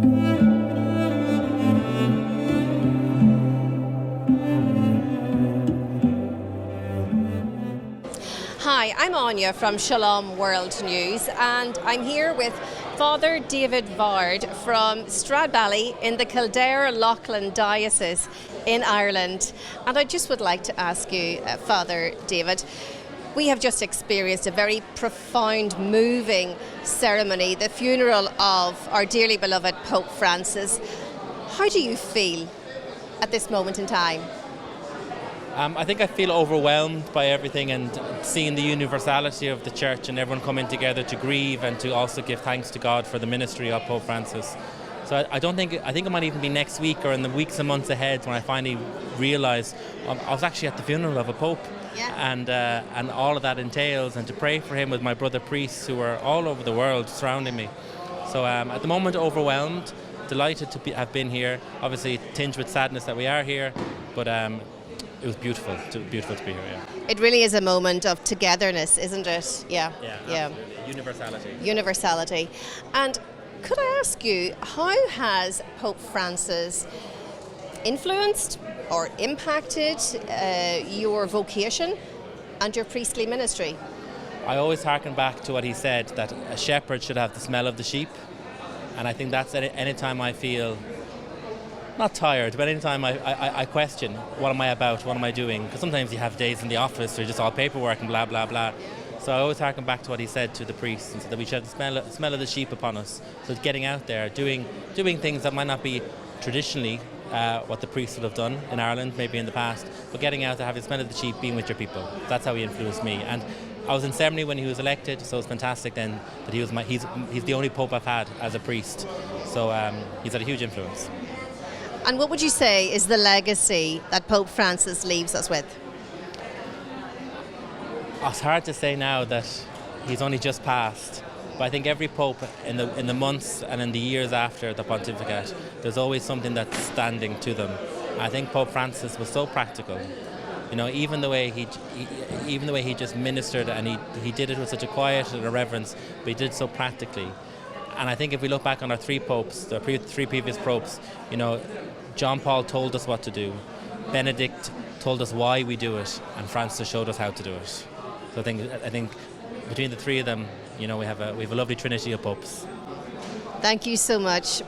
Hi, I'm Anya from Shalom World News, and I'm here with Father David Vard from Stradbally in the Kildare-Loughlin Diocese in Ireland. And I just would like to ask you, Father David, we have just experienced a very profound, moving ceremony, the funeral of our dearly beloved Pope Francis. How do you feel at this moment in time? I think I feel overwhelmed by everything, and seeing the universality of the Church and everyone coming together to grieve and to also give thanks to God for the ministry of Pope Francis. So I think it might even be next week or in the weeks and months ahead when I finally realise I was actually at the funeral of a Pope. Yeah. And all of that entails, and to pray for him with my brother priests who are all over the world surrounding me. So at the moment, overwhelmed, delighted to have been here, obviously tinged with sadness that we are here, but it was beautiful to be here. Yeah. It really is a moment of togetherness, isn't it? Yeah. Absolutely. Universality. And could I ask you, how has Pope Francis influenced or impacted your vocation and your priestly ministry? I always harken back to what he said, that a shepherd should have the smell of the sheep, and I think that's any time I feel not tired, but anytime I question, what am I about, what am I doing? Because sometimes you have days in the office where you're just all paperwork and blah, blah, blah. So I always harken back to what he said to the priests, and said that we should have the smell of the sheep upon us. So getting out there, doing things that might not be traditionally what the priests would have done in Ireland, maybe in the past, but getting out there, having the smell of the sheep, being with your people. That's how he influenced me. And I was in ceremony when he was elected, so it's fantastic then that he's the only pope I've had as a priest. So he's had a huge influence. And what would you say is the legacy that Pope Francis leaves us with? It's hard to say now that he's only just passed, but I think every pope in the months and in the years after the pontificate, there's always something that's standing to them. I think Pope Francis was so practical. You know, even the way he just ministered, and he did it with such a quiet and a reverence, but he did it so practically. And I think if we look back on our three popes, the three previous popes, you know, John Paul told us what to do, Benedict told us why we do it, and Francis showed us how to do it. So I think between the three of them, you know, we have a lovely trinity of popes. Thank you so much.